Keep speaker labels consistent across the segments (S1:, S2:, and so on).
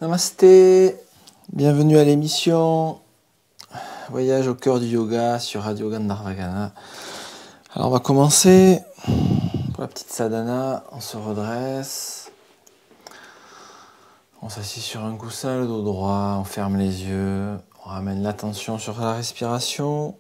S1: Namasté, bienvenue à l'émission Voyage au cœur du yoga sur Radio Gandharvagana. Alors on va commencer pour la petite sadhana, on se redresse, on s'assied sur un coussin, le dos droit, on ferme les yeux, on ramène l'attention sur la respiration.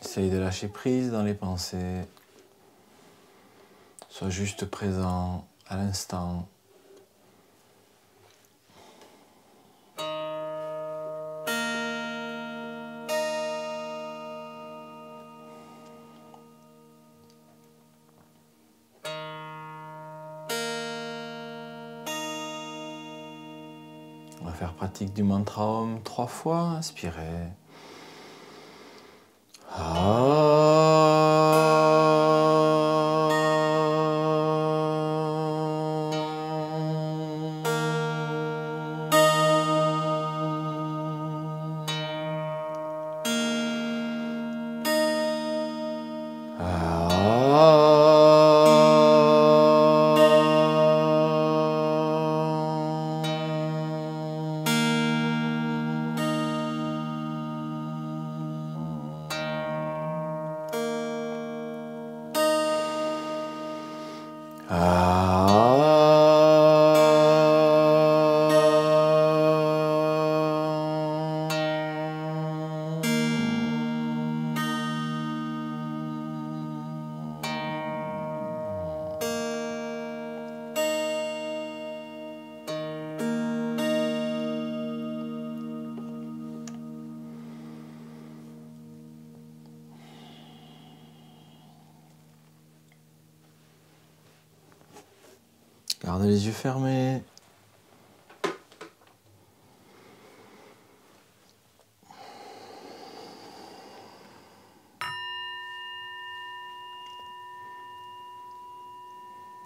S1: Essaye de lâcher prise dans les pensées. Sois juste présent à l'instant. On va faire pratique du mantra Om 3 fois. Inspirez. Gardez les yeux fermés.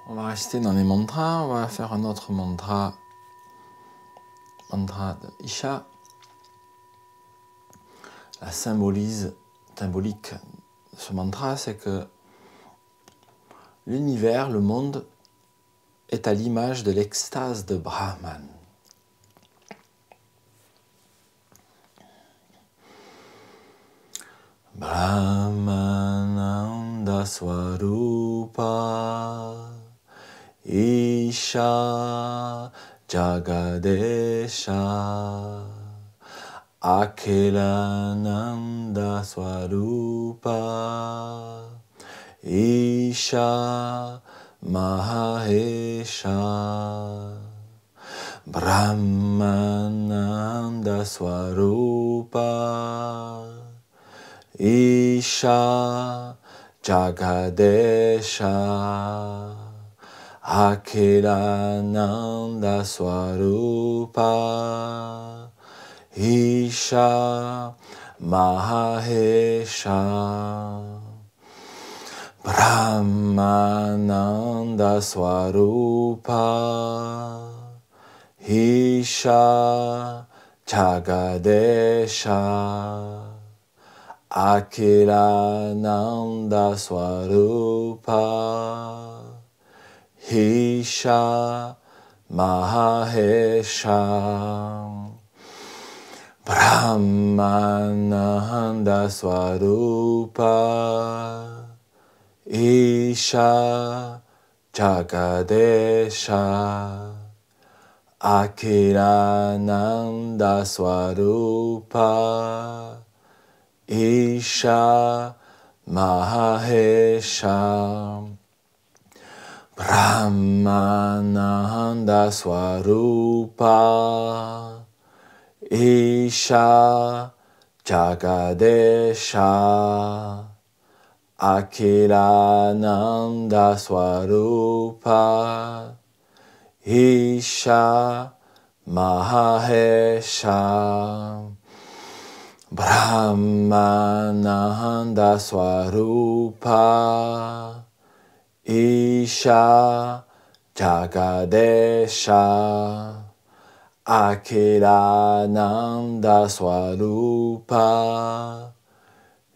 S1: On va rester dans les mantras, on va faire un autre mantra, mantra de Isha. La symbolique de ce mantra, c'est que l'univers, le monde, est à l'image de l'extase de Brahman. Brahmananda Swarupa Isha Jagadesha Akhilananda Swarupa Isha Mahahesha Brahmananda Swarupa Isha Jagadesha Akhilananda Swarupa Isha Mahahesha Brahmananda Swarupa Isha Jagadesha Akhilananda Swarupa Isha Mahahesha Brahmananda Swarupa Isha Jagadesha Akhilananda Swarupa Isha Mahahesha Brahmananda Swarupa Isha Jagadesha Akhilananda Swarupa Isha Mahahesha Brahmananda Swarupa Isha Jagadesha Akhilananda Swarupa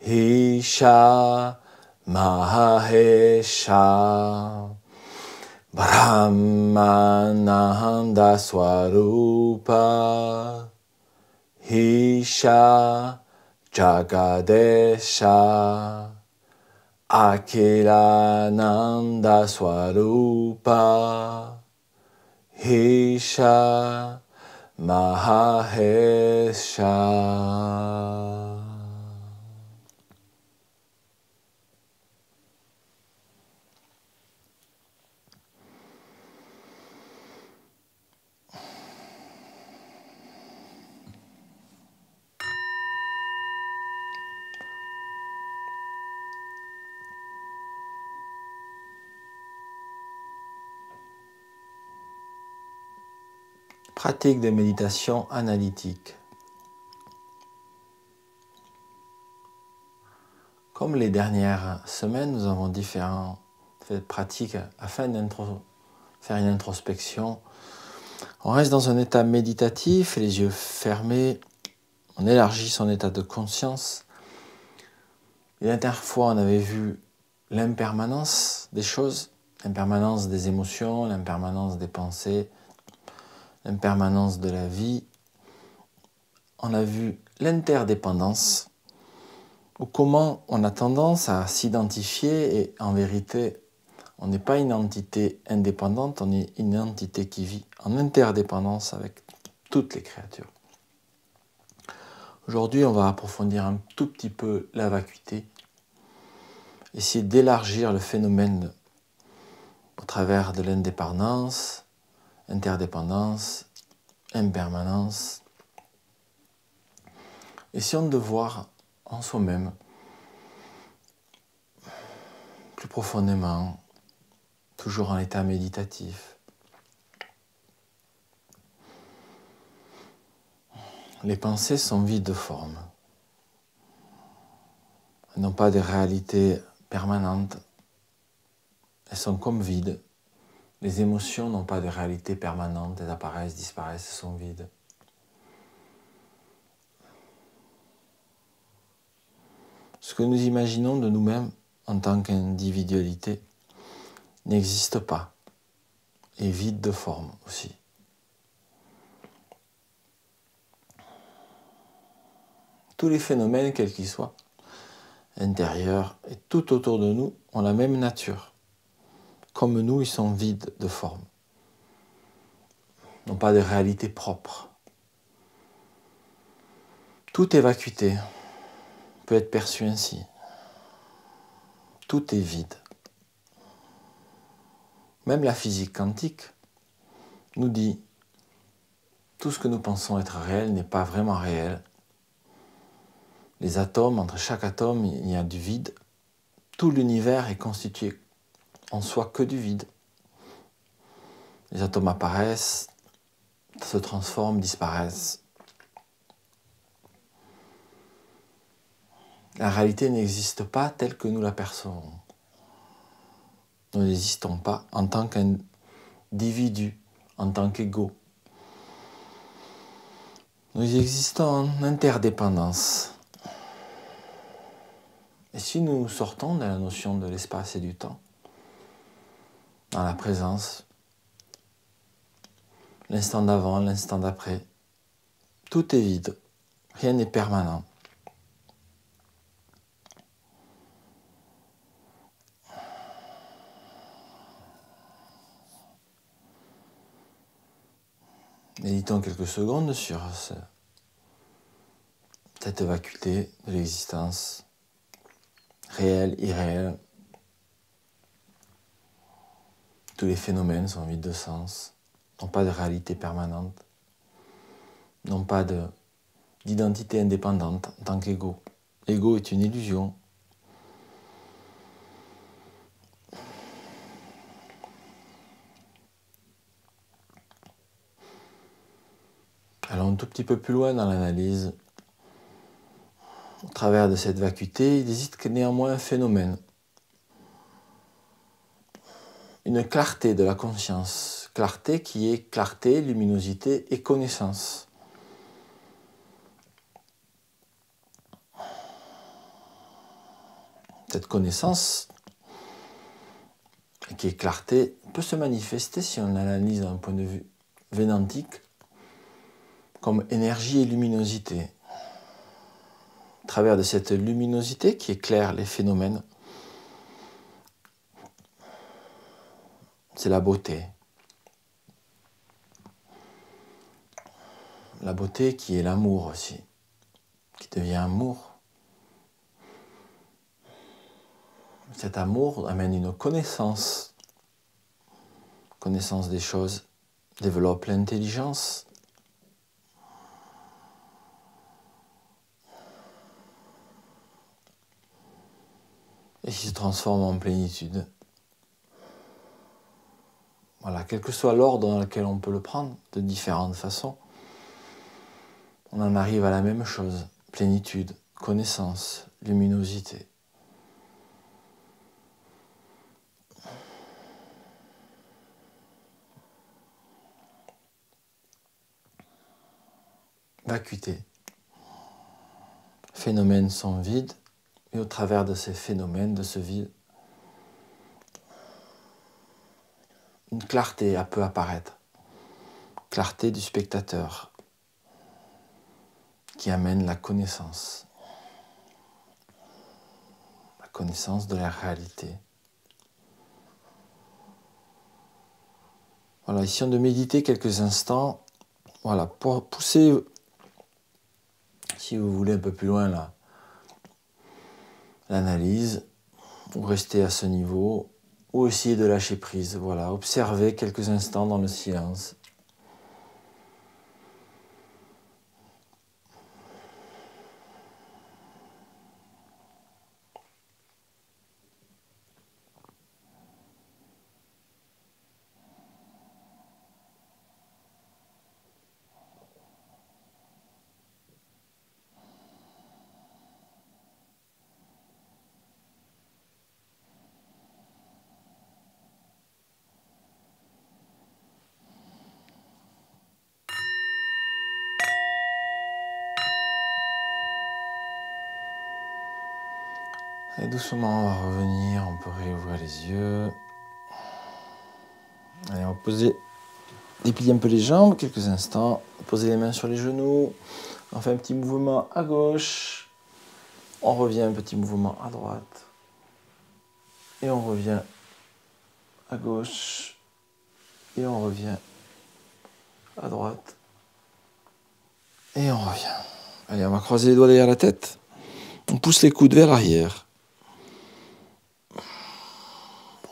S1: Isha Mahahesha Brahmananda Swarupa Isha Jagadesha Akhilananda Swarupa Isha Mahahesha. Pratique de méditation analytique. Comme les dernières semaines, nous avons différentes pratiques afin de faire une introspection. On reste dans un état méditatif, les yeux fermés, on élargit son état de conscience. Et la dernière fois, on avait vu l'impermanence des choses, l'impermanence des émotions, l'impermanence des pensées, l'impermanence de la vie. On a vu l'interdépendance, ou comment on a tendance à s'identifier et en vérité, on n'est pas une entité indépendante, on est une entité qui vit en interdépendance avec toutes les créatures. Aujourd'hui, on va approfondir un tout petit peu la vacuité, essayer d'élargir le phénomène au travers de l'indépendance, interdépendance, impermanence. Essayons de voir en soi-même, plus profondément, toujours en état méditatif. Les pensées sont vides de forme. Elles n'ont pas de réalité permanente. Elles sont comme vides. Les émotions n'ont pas de réalité permanente. Elles apparaissent, disparaissent, elles sont vides. Ce que nous imaginons de nous-mêmes en tant qu'individualité n'existe pas. Et vide de forme aussi. Tous les phénomènes, quels qu'ils soient, intérieurs et tout autour de nous, ont la même nature. Comme nous, ils sont vides de forme. N'ont pas de réalité propre. Tout est vacuité, peut être perçu ainsi. Tout est vide. Même la physique quantique nous dit tout ce que nous pensons être réel n'est pas vraiment réel. Les atomes, entre chaque atome, il y a du vide. Tout l'univers est constitué en soi que du vide. Les atomes apparaissent, se transforment, disparaissent. La réalité n'existe pas telle que nous l'apercevons. Nous n'existons pas en tant qu'individu, en tant qu'égaux. Nous existons en interdépendance. Et si nous sortons de la notion de l'espace et du temps, dans la présence, l'instant d'avant, l'instant d'après, tout est vide, rien n'est permanent. Méditons quelques secondes sur cette vacuité de l'existence, réelle, irréelle. Tous les phénomènes sont vides de sens, n'ont pas de réalité permanente, n'ont pas d'identité indépendante en tant qu'ego. L'ego est une illusion. Allons un tout petit peu plus loin dans l'analyse. Au travers de cette vacuité, il existe néanmoins un phénomène. une clarté de la conscience. Clarté qui est clarté, luminosité et connaissance. Cette connaissance, qui est clarté, peut se manifester, si on l'analyse d'un point de vue védantique, comme énergie et luminosité. À travers de cette luminosité qui éclaire les phénomènes, c'est la beauté. La beauté qui est l'amour aussi, qui devient amour. Cet amour amène une connaissance des choses, développe l'intelligence. Et qui se transforme en plénitude. Voilà, quel que soit l'ordre dans lequel on peut le prendre, de différentes façons, on en arrive à la même chose, plénitude, connaissance, luminosité. Vacuité. Phénomènes sont vides, et au travers de ces phénomènes, de ce vide, une clarté peut apparaître. Clarté du spectateur, qui amène la connaissance. La connaissance de la réalité. Voilà, essayons de méditer quelques instants. Voilà, pour pousser, si vous voulez, un peu plus loin là, l'analyse, ou rester à ce niveau, ou essayer de lâcher prise. Voilà, observez quelques instants dans le silence. Et doucement, on va revenir, on peut réouvrir les yeux. Allez, on va déplier un peu les jambes, quelques instants. Poser les mains sur les genoux. On fait un petit mouvement à gauche. On revient, un petit mouvement à droite. Et on revient à gauche. Et on revient à droite. Et on revient. Allez, on va croiser les doigts derrière la tête. On pousse les coudes vers l'arrière.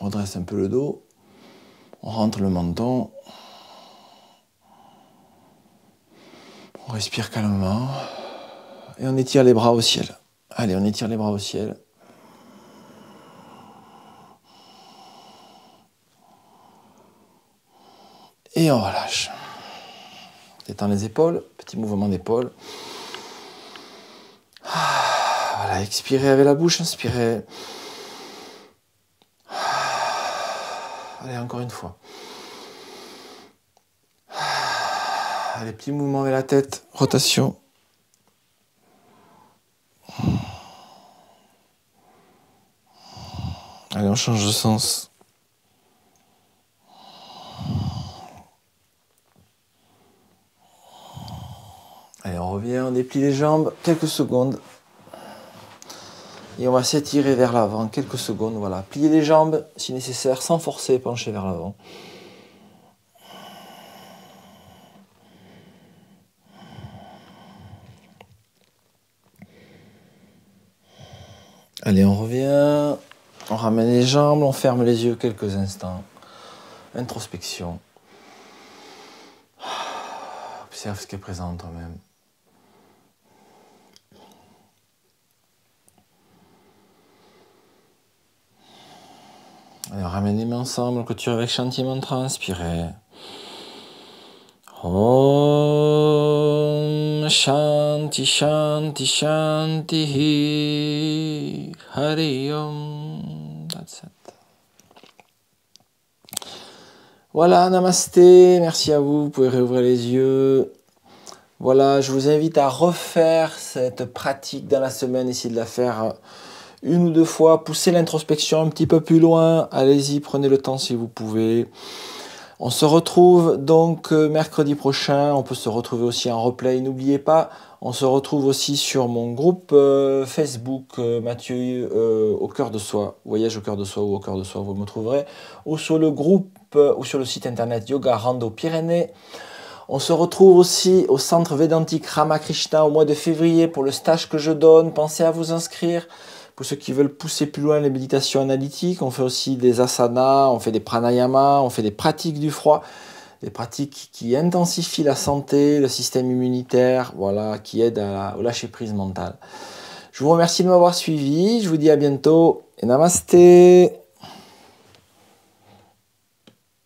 S1: On redresse un peu le dos. On rentre le menton. On respire calmement. Et on étire les bras au ciel. Allez, on étire les bras au ciel. Et on relâche. Détend les épaules. Petit mouvement d'épaule. Voilà, expirez avec la bouche, inspirez. Allez, encore une fois. Allez, petit mouvement avec la tête, rotation. Allez, on change de sens. Allez, on revient, on déplie les jambes, quelques secondes. Et on va s'étirer vers l'avant, quelques secondes, voilà. Plier les jambes, si nécessaire, sans forcer, pencher vers l'avant. Allez, on revient, on ramène les jambes, on ferme les yeux quelques instants. Introspection. Observe ce qui est présent en toi-même. Allez, on ramène les mains ensemble, on clôture avec Shanti Mantra, inspirez. Om Shanti Shanti Shanti Hari Om. That's it. Voilà, namasté, merci à vous, vous pouvez réouvrir les yeux. Voilà, je vous invite à refaire cette pratique dans la semaine, essayez de la faire une ou deux fois, poussez l'introspection un petit peu plus loin, allez-y, prenez le temps si vous pouvez. On se retrouve donc mercredi prochain, on peut se retrouver aussi en replay, n'oubliez pas, on se retrouve aussi sur mon groupe Facebook, Mathieu au cœur de soi, Voyage au cœur de soi ou au cœur de soi, vous me trouverez, ou sur le groupe ou sur le site internet Yoga Rando Pyrénées. On se retrouve aussi au centre Védantique Ramakrishna au mois de février pour le stage que je donne, pensez à vous inscrire. Pour ceux qui veulent pousser plus loin les méditations analytiques, on fait aussi des asanas, on fait des pranayamas, on fait des pratiques du froid, des pratiques qui intensifient la santé, le système immunitaire, voilà, qui aident au lâcher prise mentale. Je vous remercie de m'avoir suivi, je vous dis à bientôt et namasté.